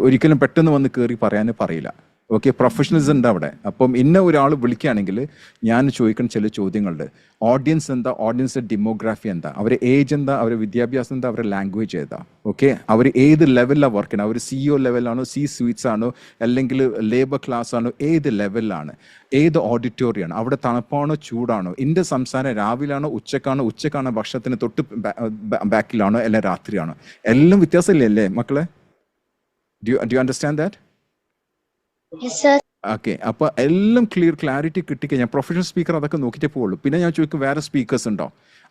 ഒരിക്കലും പെട്ടെന്ന് വന്ന് കയറി പറയാനേ പറയില്ല. ഓക്കെ, പ്രൊഫഷണലിസം ഉണ്ട് അവിടെ. അപ്പം ഇന്ന ഒരാൾ വിളിക്കുകയാണെങ്കിൽ ഞാൻ ചോദിക്കുന്ന ചില ചോദ്യങ്ങളുണ്ട്. ഓഡിയൻസ് എന്താ, ഓഡിയൻസിൻ്റെ ഡെമോഗ്രാഫി എന്താ, അവരുടെ ഏജ് എന്താ, അവരുടെ വിദ്യാഭ്യാസം എന്താ, അവരുടെ ലാംഗ്വേജ് ഏതാ, ഓക്കെ, അവർ ഏത് ലെവലിലാണ് വർക്ക് ചെയ്യുന്നത്, അവർ CEO ലെവലാണോ, സ്വീറ്റ്സ് ആണോ, അല്ലെങ്കിൽ ലേബർ ക്ലാസ് ആണോ, ഏത് ലെവലിലാണ്, ഏത് ഓഡിറ്റോറിയമാണ്, അവിടെ തണുപ്പാണോ ചൂടാണോ, ഇൻ്റെ സംസാരം രാവിലാണോ ഉച്ചക്കാണോ ഭക്ഷണത്തിന് തൊട്ട് ബാക്കിലാണോ അല്ല രാത്രിയാണോ, എല്ലാം വ്യത്യാസമില്ലേ അല്ലേ മക്കളെ? Do you understand that? Yes, sir. Okay, അപ്പോൾ എല്ലാം ക്ലാരിറ്റി കിട്ടിക്കഴിഞ്ഞാൽ പ്രൊഫഷണൽ സ്പീക്കർ അതൊക്കെ നോക്കിയിട്ടേ പോകുള്ളൂ. പിന്നെ ഞാൻ ചോദിക്കും വേറെ സ്പീക്കേഴ്സ് ഉണ്ടോ,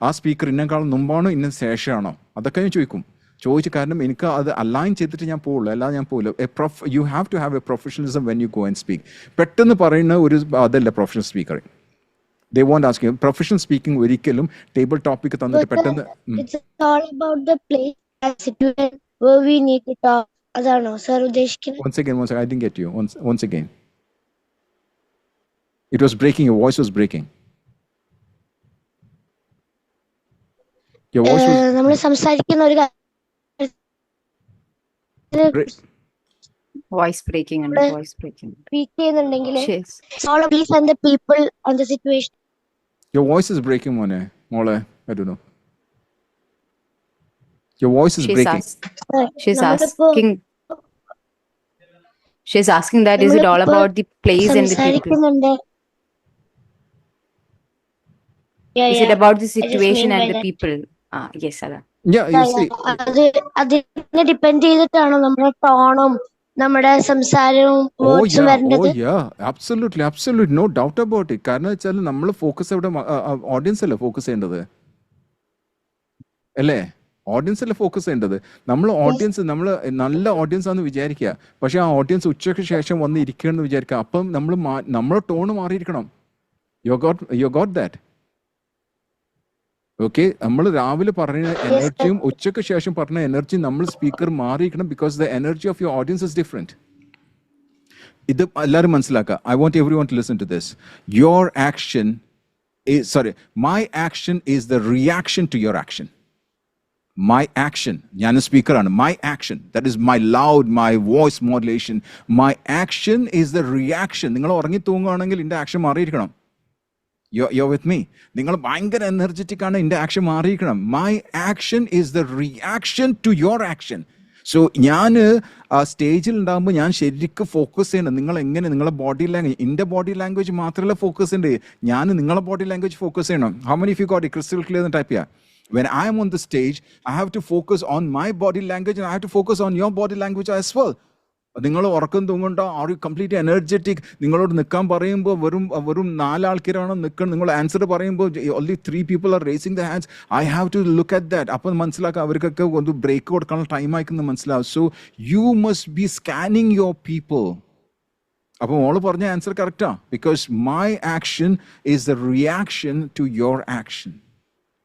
ആ സ്പീക്കർ ഇന്നേക്കാളും മുമ്പാണോ ഇന്ന ശേഷമാണോ, അതൊക്കെ ഞാൻ ചോദിച്ചു. കാരണം എനിക്ക് അത് അലൈൻ ചെയ്തിട്ട് ഞാൻ പോകുള്ളൂ, അല്ലാതെ ഞാൻ പോകില്ല. You have to have a professionalism when you go and speak. പെട്ടെന്ന് പറയുന്ന ഒരു അതല്ല professional speaker. They won't ask you. Professional speaking ഒരിക്കലും ടേബിൾ ടോപ്പിക് തന്നിട്ട് പെട്ടെന്ന് It's all about the place and situation where we need to talk. അതാണോ sir ഉദ്ദേശിക്കുന്നത്? Once again, I didn't get you. Once again. It was breaking. Your voice was breaking. Your voice was നമ്മൾ സംസാരിക്കുന്ന ഒരു voice breaking ഉണ്ട്, voice breaking. Speak ചെയ്യുന്നുണ്ടെങ്കിൽ it's all about place and the people and the situation. Your voice is breaking, mole. I don't know. Your voice is breaking. She's asking that is it all about the place and the people? Is it about the situation and the people? Yes, Ada. Yeah, you see. അതിനെ depend ചെയ്തിട്ടാണോ നമ്മുടെ ടോണും നമ്മുടെ സംസാരവും Oh yeah, absolutely, no doubt about it. കാരണം വെച്ചാൽ നമ്മൾ focus എവിടെ, audience അല്ലേ focus ചെയ്യേണ്ടത് അല്ലേ? ഓഡിയൻസ് അല്ലേ ഫോക്കസ് ചെയ്യേണ്ടത്. നമ്മൾ നല്ല ഓഡിയൻസ് ആണെന്ന് വിചാരിക്കുക, പക്ഷെ ആ ഓഡിയൻസ് ഉച്ചയ്ക്ക് ശേഷം വന്ന് ഇരിക്കണമെന്ന് വിചാരിക്കുക. അപ്പം നമ്മുടെ ടോണ് മാറിയിരിക്കണം. You got that? ഓക്കെ, നമ്മൾ രാവിലെ പറഞ്ഞ എനർജിയും ഉച്ചയ്ക്ക് ശേഷം പറഞ്ഞ എനർജിയും നമ്മൾ സ്പീക്കർ മാറിയിരിക്കണം. Because the energy of your audience is different. ഇത് എല്ലാവരും മനസ്സിലാക്കുക. I want everyone to listen to this. My action is the reaction to your action. My action, ഞാൻ സ്പീക്കറാണ്. My action, that is my loud, my voice modulation. My action is the reaction. നിങ്ങൾ ഉറങ്ങി തൂങ്ങുകയാണെങ്കിൽ എൻ്റെ action മാറിയിരിക്കണം. You're with me? നിങ്ങൾ ഭയങ്കര energetic ആണ്, എൻ്റെ action മാറിയിരിക്കണം. My action is the reaction to your action. So ഞാൻ സ്റ്റേജിൽ ഉണ്ടാകുമ്പോൾ ഞാൻ ശരിക്കും ഫോക്കസ് ചെയ്യണം. നിങ്ങൾ എങ്ങനെ നിങ്ങളെ ബോഡി ലാംഗ്വേജ്, എൻ്റെ ബോഡി ലാംഗ്വേജ് മാത്രമല്ല ഫോക്കസ് ചെയ്യേണ്ടത്, ഞാൻ നിങ്ങളെ ബോഡി ലാംഗ്വേജ് ഫോക്കസ് ചെയ്യണം. How many of you got it? Crystal clear എന്ന് ടൈപ്പ് ചെയ്യാം. When I am on the stage, I have to focus on my body language and I have to focus on your body language as well. നിങ്ങൾ ഉറക്കം തൂങ്ങണ്ട, are you completely energetic. നിങ്ങളോട് നിൽക്കാൻ പറയുമ്പോൾ വെറും 4 ആൾക്കാരാണ് നിൽക്കണം. നിങ്ങൾ ആൻസർ പറയുമ്പോൾ only 3 people are raising their hands. I have to look at that. അപ്പം മനസ്സിലാക്കുക അവർക്കൊക്കെ ഒന്ന് ബ്രേക്ക് കൊടുക്കാനുള്ള ടൈം ആയിക്കുന്ന മനസ്സിലാവും. So you must be scanning your people. അപ്പം മോള് പറഞ്ഞ ആൻസർ കറക്റ്റാ. Because my action is the reaction to your action.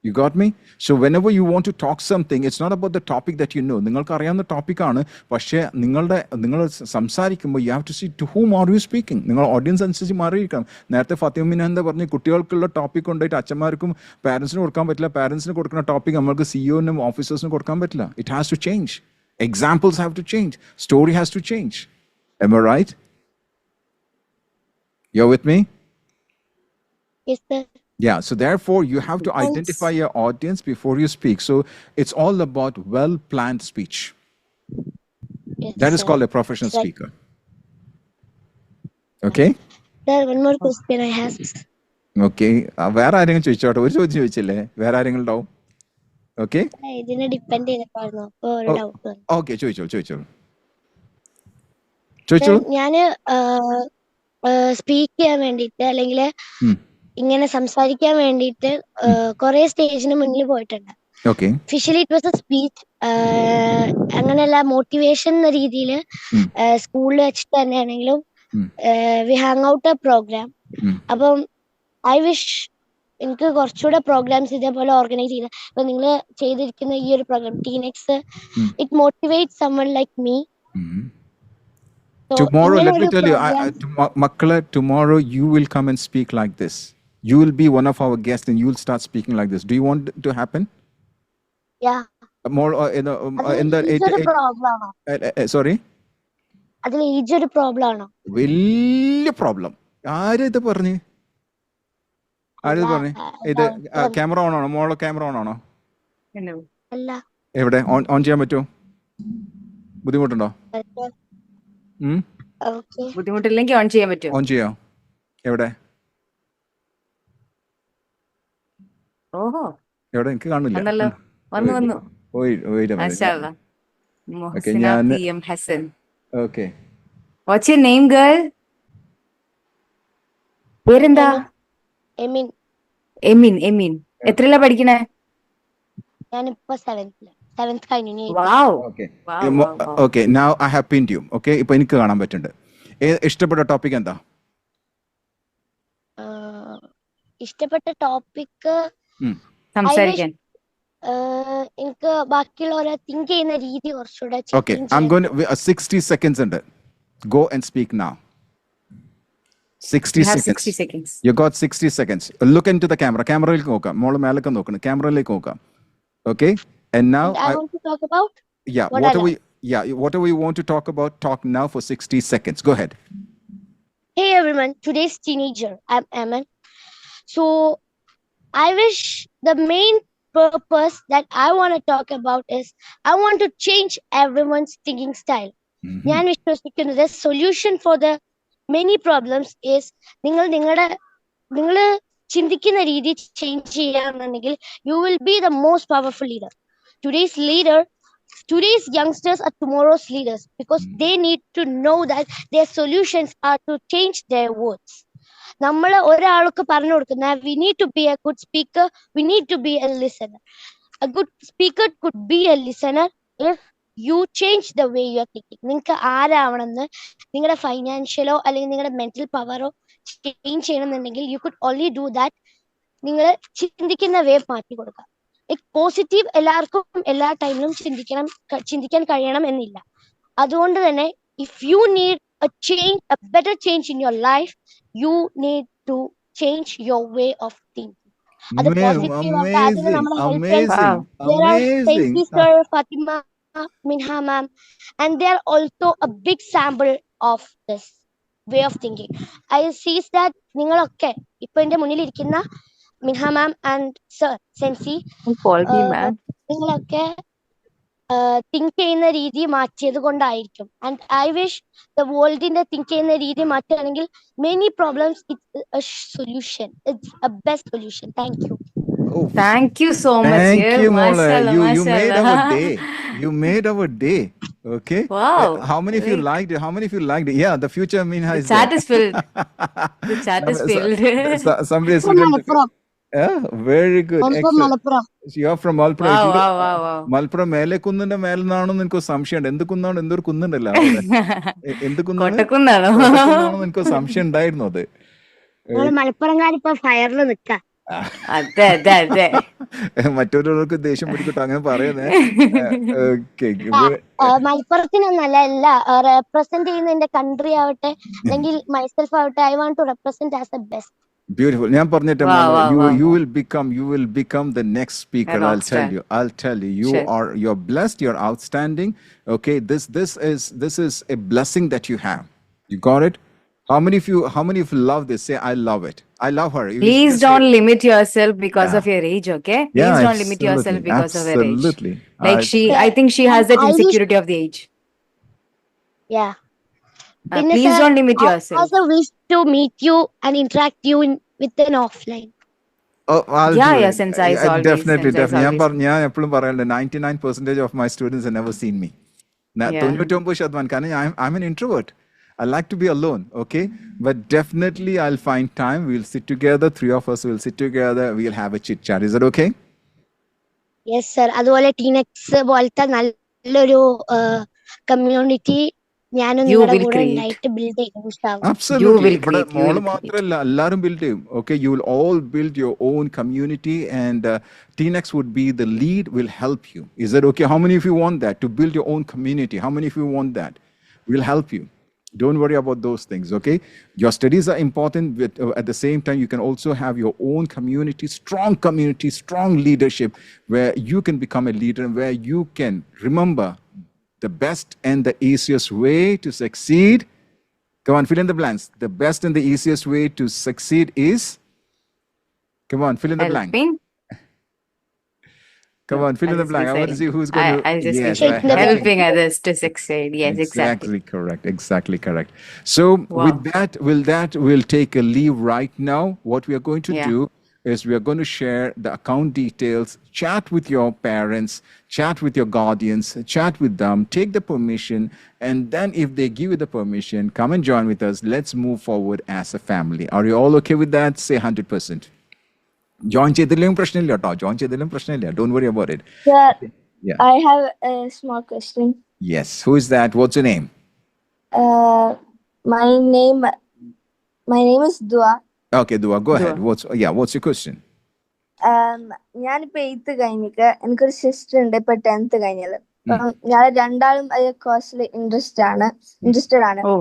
You got me? So whenever you want to talk something, it's not about the topic that you know. നിങ്ങൾക്ക് അറിയാവുന്ന ടോപ്പിക്കാണ്, പക്ഷേ നിങ്ങൾ സംസാരിക്കുമ്പോൾ you have to see to whom are you speaking. നിങ്ങൾ audience അനുസരിച്ച് മാറിയിരിക്കണം. നേരത്തെ ഫാത്തിമ എന്താ പറഞ്ഞ്, കുട്ടികൾക്കുള്ള ടോപ്പിക് കൊണ്ടായിട്ട് അച്ഛന്മാർക്കും പാരൻസിന് കൊടുക്കാൻ പറ്റില്ല, പാരൻസിന് കൊടുക്കുന്ന ടോപ്പിക് നമ്മൾക്ക് CEOനും ഓഫീസേഴ്സിനും കൊടുക്കാൻ പറ്റില്ല. It has to change. Examples have to change. Story has to change. Am I right? You're with me? Yes, sir. Yeah, so therefore you have to identify your audience before you speak. So it's all about well-planned speech. Yes, that is sir. called a professional speaker. Okay? Sir, one more question I have. Okay. വേറെ ആരെങ്കിലും ചോദിച്ചോട്ടെ? ഒരു ചോദ്യം ചോദിച്ചില്ലേ? വേറെ ആരെങ്കിലും ഉണ്ടാവും? Okay? ഇതിനെ ഡിപ്പെൻഡ് ചെയ്തിട്ടായിരുന്നു. അപ്പോൾ ഒരു ഡൗട്ട് വന്നു. Okay, ചോദിച്ചോളൂ. ഞാന് സ്പീക്ക് ചെയ്യാൻ വേണ്ടിയിട്ട് അല്ലെങ്കിൽ ഇങ്ങനെ സംസാരിക്കാൻ വേണ്ടിയിട്ട് കുറെ സ്റ്റേജിന് മുന്നിൽ പോയിട്ടുണ്ട്. Officially it was a speech, അങ്ങനെയല്ല മോട്ടിവേഷൻ എന്ന രീതിയിൽ സ്കൂളിൽ വെച്ചിട്ട് തന്നെയാണെങ്കിലും we hang out a program. അപ്പം ഐ വിഷ് എനിക്ക് കുറച്ചുകൂടെ പ്രോഗ്രാംസ് ഇതേപോലെ ഓർഗനൈസ് ചെയ്ത്, ഇപ്പൊ നിങ്ങൾ ചെയ്തിരിക്കുന്ന ഈ ഒരു program TeenX, it motivate someone like me. Tomorrow, let me tell you, Makkala, tomorrow you will come and speak like this. You will be one of our guests and you will start speaking like this. Do you want it to happen? Yeah. More in the program. Sorry? അതിൽ age ഒരു problem ആണോ? വലിയ problem. ആരിത് പറഞ്ഞു? ആരിത് പറഞ്ഞു? ഇത് camera on ആണോ? മോളെ camera on ആണോ? അല്ല. എവിടെ ഓൺ ചെയ്യാൻ പറ്റുമോ? ബുദ്ധിമുട്ടുണ്ടോ? ബുദ്ധിമുട്ടില്ലെങ്കിൽ ഓൺ ചെയ്യാൻ പറ്റുമോ? ഓൺ ചെയ്യാം. എവിടെ ഓഹോ, എവിടെ? എനിക്ക് കാണില്ല. വന്നു. Okay. What's your name girl? പേരെന്താ? എമിൻ. എമിൻ. എത്രയിലാ പഠിക്കണേ? ഞാനിപ്പോ 7th കഴിഞ്ഞു. Okay, now I have pinned you. Okay, ഇപ്പൊ എനിക്ക് കാണാൻ പറ്റുന്നുണ്ട്. ഇഷ്ടപ്പെട്ട ടോപ്പിക് എന്താ? ഇഷ്ടപ്പെട്ട ടോപ്പിക് സംസാരിക്കാൻ എനിക്ക് ബാക്കിയുള്ളവരെ തിങ്ക് ചെയ്യുന്ന രീതി കുറച്ചുകൂടെ. Okay, I'm going to 60 seconds ഉണ്ട്. Go and speak now. 60 seconds. You got 60 seconds. Look into the camera. ക്യാമറയിലേക്ക് നോക്കാം. മോള് മേലേക്ക് നോക്കണം. ക്യാമറയിലേക്ക് നോക്കാം. Okay? And now I want to talk about whatever you want to talk about, talk now for 60 seconds. Go ahead. Hey everyone, today's teenager. I'm Aman. So I wish the main purpose that I want to talk about is I want to change everyone's thinking style. ഞാൻ വിശ്വസിക്കുന്നത് solution for the many problems is നിങ്ങൾ ചിന്തിക്കുന്ന രീതി change ചെയ്യാന്നുണ്ടെങ്കിൽ you will be the most powerful leader. Today's youngsters are tomorrow's leaders because they need to know that their solutions are to change their words. നമ്മൾ ഒരാൾക്ക് പറഞ്ഞു കൊടുക്കുന്ന we need to be a good speaker, we need to be a listener. A good speaker could be a listener if you change the way you are thinking. നിങ്ങൾക്ക് ആരാവണമെന്ന് നിങ്ങളുടെ ഫൈനാൻഷ്യലോ അല്ലെങ്കിൽ നിങ്ങളുടെ mental പവറോ change ചെയ്യണമെന്നുണ്ടെങ്കിൽ you could only do that. നിങ്ങൾ ചിന്തിക്കുന്ന വേ മാറ്റി കൊടുക്കുക. Positive എല്ലാവർക്കും എല്ലാ ടൈമിലും ചിന്തിക്കാൻ കഴിയണം എന്നില്ല. അതുകൊണ്ട് തന്നെ if you need a better change in your life, you need to change your way of thinking. അത് പോസിറ്റീവ് ആയിട്ട് നമ്മുടെ Sir Fatima, Minha ma'am, and they are also a big sample of this way of thinking. I see that നിങ്ങളൊക്കെ ഇപ്പൊ എന്റെ മുന്നിൽ ഇരിക്കുന്ന Minha ma'am and Sir Sensi, നിങ്ങളൊക്കെ think ചെയ്യുന്ന രീതി മാറ്റിയത് കൊണ്ടായിരിക്കും. ആൻഡ് ഐ വിഷ് ദ വേൾഡിന്റെ തിങ്ക് ചെയ്യുന്ന രീതി മാറ്റുകയാണെങ്കിൽ many problems it's a solution. It's a best solution. Thank you so much. Thank you, Mola. You made our day. You made our day. Okay. Wow. How many of you liked it? Yeah, the future Minha is chat is filled. The chat is filled. Somebody is yeah, very good. You are from Malappuram. Wow. Malappuram മേലെ കുന്നിന്റെ മേലെന്നാണെന്ന് എനിക്ക് സംശയമുണ്ട്. എന്ത് കുന്നാണ്? എന്തൊരു കുന്നുണ്ടല്ലോ. എന്ത് കുന്നാണ്? എനിക്ക് സംശയം ഉണ്ടായിരുന്നു. അത് മലപ്പുറംകാരിപ്പോ ഫയറിൽ നിൽക്കാം. അതെ മറ്റൊരാൾക്ക് ദേഷ്യം പിടിക്കട്ടെ അങ്ങനെ പറയുന്നേ. മലപ്പുറത്തിനൊന്നല്ല, അല്ല റെപ്രസെന്റ് ചെയ്യുന്ന എന്റെ കൺട്രി ആവട്ടെ അല്ലെങ്കിൽ മൈസെൽഫ് ആവട്ടെ, I want to represent as a best. Beautiful. ഞാൻ പറഞ്ഞിട്ട് you will become the next speaker. I'll tell you. You're blessed. You're outstanding. Okay, this is a blessing that you have. You got it? How many of you love this? Say I love it. I love her. Please don't limit yourself because of your age, okay? Please don't limit yourself because of your age. Absolutely. Like I think she has that insecurity of the age. Yeah. Please don't limit yourself. I also wish to meet you and interact you with an offline. Oh, Sense I always. Definitely. ഞാൻ എപ്പോഴും പറയാറുണ്ട് 99% of my students have never seen me. 99% കാരണം I'm an introvert. I like to be alone, okay? But definitely I'll find time. We'll sit together. 3 of us will sit together. We'll have a chit chat. Is that okay? Yes, sir. അതുപോലെ ടീനെക്സ് പോലത്തെ നല്ലൊരു community ഞാനും നിങ്ങളുടെ കൂടെ നന്നായിട്ട് build ചെയ്യും. Absolutely. മോള് മാത്രമല്ല, എല്ലാവരും ബിൽഡ് ചെയ്യും. Okay, you will all build your own community and TNX would be the lead, will help you. Is that okay? How many of you want that, to build your own community? How many of you want that? We'll help you. Don't worry about those things, okay? Your studies are important, but at the same time, you can also have your own community, strong leadership, where you can become a leader and where you can remember The best and the easiest way to succeed. Come on, fill in the blanks. The best and the easiest way to succeed is. Come on, fill in the blank. Helping. Come on, fill in the blank. I want to see who's going to. I'll just Yes, be by helping others to succeed. Yes, exactly. Correct. Exactly correct. So Wow. with that, we'll take a leave right now. What we are going to Yeah. do is we are going to share the account details, chat with your parents, chat with your guardians, chat with them, take the permission, and then if they give you the permission, come and join with us. Let's move forward as a family. Are you all okay with that? Say 100%. Join ചെയ്തില്ലെങ്കിലും പ്രശ്നമില്ല കേട്ടോ. Join ചെയ്തില്ലെങ്കിലും പ്രശ്നമില്ല. Don't worry about it. Sir, Yeah. I have a small question. Yes. Who is that? What's your name? Uh, my name is Dua. Okay, Dua, go ahead. What's your question? ഞാനിപ്പോ 8th കഴിഞ്ഞിട്ട് എനിക്കൊരു sister ഉണ്ട് ഇപ്പൊ 10th കഴിഞ്ഞത്. ഞാൻ രണ്ടാളും കോഴ്സിൽ interested ആണ്. ഓ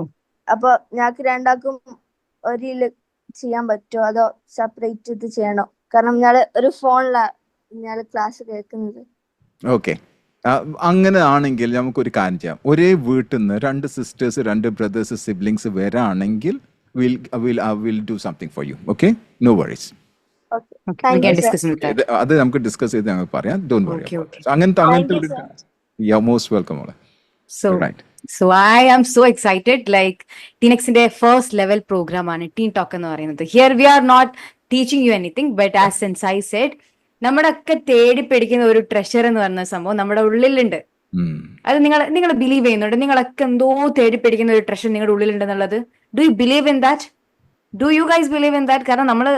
അപ്പൊ ഞങ്ങൾക്ക് രണ്ടാൾക്കും ഒരു ചെയ്യാൻ പറ്റുമോ അതോ സെപ്പറേറ്റ് ഇത് ചെയ്യണോ? കാരണം ഞാൻ ഒരു ഫോണിലാണ് ഞാൻ ക്ലാസ് കേൾക്കുന്നത്. ഓക്കെ, അങ്ങനെ ആണെങ്കിൽ നമുക്കൊരു കാര്യം ചെയ്യാം. ഒരേ വീട്ടിൽ നിന്ന് 2 സിസ്റ്റേഴ്സ് 2 ബ്രദേഴ്സ് സിബ്ലിങ്സ് വരാണെങ്കിൽ will do something for you. Okay, no worries. അത് നമുക്ക് ഡിസ്കസ് ചെയ്ത് ഞങ്ങൾ പറയാം. Don't worry. അങ്ങനത്തെ most welcome. So I am so excited. Like TeenXന്റെ first level program ആണ് Teen Talk എന്ന് പറയുന്നത്. Here we are not teaching you anything, but as Sensai said, നമ്മുടെ ഒക്കെ തേടി പിടിക്കുന്ന ഒരു ട്രഷർ എന്ന് പറയുന്ന സംഭവം നമ്മുടെ ഉള്ളിലുണ്ട്. അത് നിങ്ങൾ ബിലീവ് ചെയ്യുന്നുണ്ട്? നിങ്ങളൊക്കെ എന്തോ തേടി പിടിക്കുന്ന ഒരു ട്രഷർ നിങ്ങളുടെ ഉള്ളിലുണ്ടെന്നുള്ളത്. Do you believe in that? Do you guys believe in that? കാരണം നമ്മൾ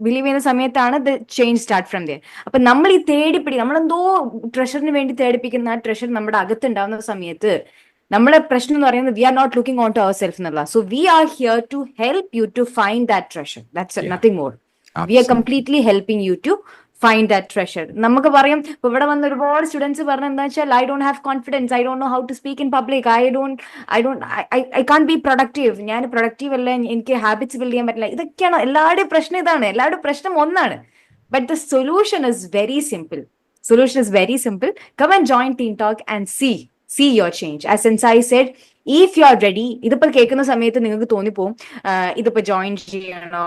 ബിലീവ് ചെയ്യുന്ന സമയത്താണ് the change start from there. അപ്പൊ നമ്മൾ ഈ നമ്മളെന്തോ ട്രഷറിന് വേണ്ടി തേടിപ്പിക്കുന്ന ആ ട്രഷർ നമ്മുടെ അകത്തുണ്ടാവുന്ന സമയത്ത് നമ്മുടെ പ്രശ്നം എന്ന് പറയുന്നത് we are not looking on to our self എന്നുള്ള. So we are here to help you to find that treasure. That's nothing more. We are completely helping you to find that treasure. നമുക്ക് പറയാം, ഇപ്പൊ ഇവിടെ വന്ന ഒരുപാട് students പറഞ്ഞ എന്താ വെച്ചാൽ I don't have confidence, I don't know how to speak in public, I can be productive, ഞാൻ പ്രൊഡക്റ്റീവ് അല്ല, എനിക്ക് ഹാബിറ്റ്സ് ബിൽഡ് ചെയ്യാൻ പറ്റില്ല. ഇതൊക്കെയാണ് എല്ലാവരുടെയും പ്രശ്നം. ഇതാണ് എല്ലാവരുടെയും പ്രശ്നം ഒന്നാണ്. But the solution is very simple. Come and join Teen Talk and see your change. As Sensai said, if you are ready, ഇതിപ്പോ കേൾക്കുന്ന സമയത്ത് നിങ്ങൾക്ക് തോന്നിപ്പോവും ഇതിപ്പോ ജോയിൻ ചെയ്യണോ,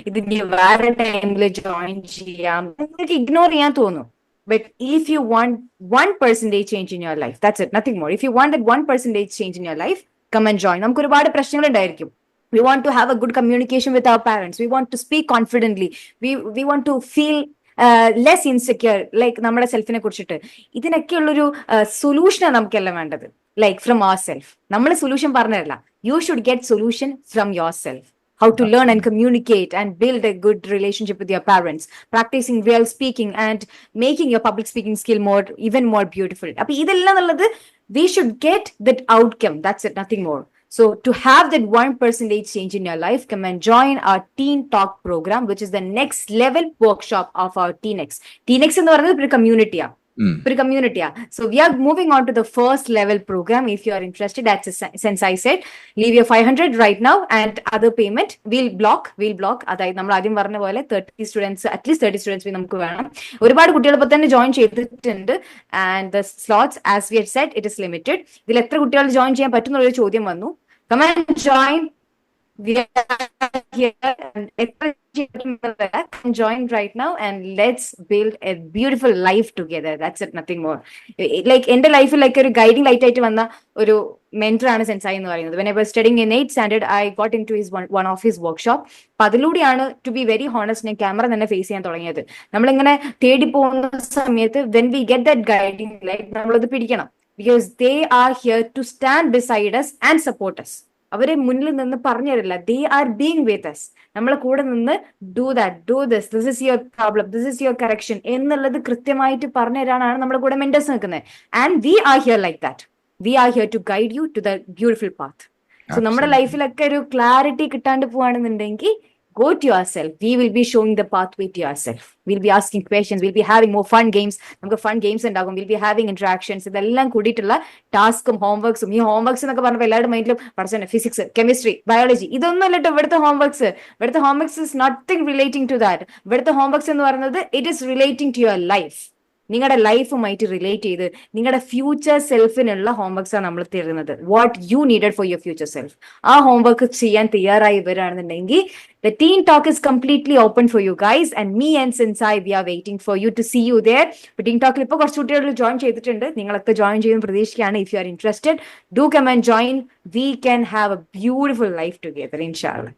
ഇത് വേറെ ടൈമിൽ ജോയിൻ ചെയ്യാം, നിങ്ങൾക്ക് ഇഗ്നോർ ചെയ്യാൻ തോന്നും. But if you want 1% change in your life, that's it, nothing more. If you want that 1% change in your life, come and join. നമുക്ക് ഒരുപാട് പ്രശ്നങ്ങൾ ഉണ്ടായിരിക്കും. We want to have a good communication with our parents. We want to speak confidently. We want to feel less insecure, like നമ്മുടെ സെൽഫിനെ കുറിച്ചിട്ട്. ഇതിനൊക്കെയുള്ളൊരു സൊല്യൂഷനാണ് നമുക്കെല്ലാം വേണ്ടത്. Like from our self. നമ്മൾ സൊല്യൂഷൻ പറഞ്ഞതല്ല, you should get solution from yourself. How to learn and communicate and build a good relationship with your parents, practicing real speaking and making your public speaking skill even more beautiful. Appo idellam nallathu we should get that outcome. That's it, nothing more. So to have that 1% change in your life, come and join our Teen Talk program, which is the next level workshop of our TeenX. TeenX എന്ന് പറയുന്നത് ഒരു കമ്മ്യൂണിറ്റിയാ. So we are moving on to the first level program. If you are interested, that's since I said, leave your 500 right now and other payment we'll block. അതായത് നമ്മൾ ആദ്യം പറഞ്ഞ പോലെ 30 students, at least 30 students നമുക്ക് വേണം. ഒരുപാട് കുട്ടികൾ ഇപ്പൊ തന്നെ ജോയിൻ ചെയ്തിട്ടുണ്ട്. And the slots, as we had said, it is limited. ഇതിൽ എത്ര കുട്ടികൾ ജോയിൻ ചെയ്യാൻ പറ്റുന്ന ചോദ്യം വന്നു. Come and join. We are here and join right now and let's build a beautiful life together. That's it, nothing more. Like എൻ്റെ ലൈഫിൽ like ഒരു ഗൈഡിങ് ലൈറ്റ് ആയിട്ട് വന്ന ഒരു മെന്റർ ആണ് സെൻസായി എന്ന് പറയുന്നത്. When I was studying in 8th standard, I got into one of his workshop. അപ്പൊ അതിലൂടെയാണ്, ടു ബി വെരി ഹോണസ്റ്റ്, ഞാൻ ക്യാമറ തന്നെ ഫേസ് ചെയ്യാൻ തുടങ്ങിയത്. നമ്മളിങ്ങനെ തേടി പോകുന്ന സമയത്ത് when we get that guiding light, നമ്മളത് പിടിക്കണം. Because they are here to stand beside us and support us. അവരെ മുന്നിൽ നിന്ന് പറഞ്ഞു തരില്ല. They are being with us. നമ്മളെ കൂടെ നിന്ന് do this is your problem, this is your correction എന്നുള്ളത് കൃത്യമായിട്ട് പറഞ്ഞു തരാനാണ് നമ്മുടെ കൂടെ മെന്റേഴ്സ് നിൽക്കുന്നത്. And we are here like that. We are here to guide you to the beautiful path. So നമ്മുടെ ലൈഫിലൊക്കെ ഒരു ക്ലാരിറ്റി കിട്ടാണ്ട് പോവാണെന്നുണ്ടെങ്കിൽ, go to yourself. We will be showing the pathway to yourself. We'll be asking questions. We'll be having more fun games. നമുക്ക് fun games ഉണ്ടാകും. We'll be having interactions. ഇതെല്ലാം കൂടിയിട്ടുള്ള ടാസ്കും ഹോംവർക്സും. ഈ homeworks എന്നൊക്കെ പറഞ്ഞപ്പോൾ എല്ലാവരുടെ മൈൻഡിലും പഠിച്ചത് ഫിസിക്സ്, കെമിസ്ട്രി, ബയോളജി, ഇതൊന്നും അല്ലട്ടോ ഇവിടുത്തെ ഹോംവർക്സ്. ഇവിടുത്തെ homeworks is nothing relating to that. ഇവിടുത്തെ ഹോംവർക്സ് എന്ന് പറയുന്നത് it is relating to your life. നിങ്ങളുടെ ലൈഫുമായിട്ട് റിലേറ്റ് ചെയ്ത് നിങ്ങളുടെ ഫ്യൂച്ചർ സെൽഫിനുള്ള ഹോംവർക്സ് ആണ് നമ്മൾ തരുന്നത്. What you needed for your future self. ആ ഹോംവർക്ക് ചെയ്യാൻ തയ്യാറായി വരികയാണെന്നുണ്ടെങ്കിൽ the teen talk is completely open for you guys, and me and Sensai, we are waiting for you to see you there. But teen talk ഇപ്പോൾ കുറച്ച് കുട്ടികൾ join ചെയ്തിട്ടുണ്ട്. നിങ്ങളൊക്കെ join ചെയ്യുന്ന പ്രതീക്ഷിക്കുകയാണ്. If you are interested, do come and join. We can have a beautiful life together, inshallah.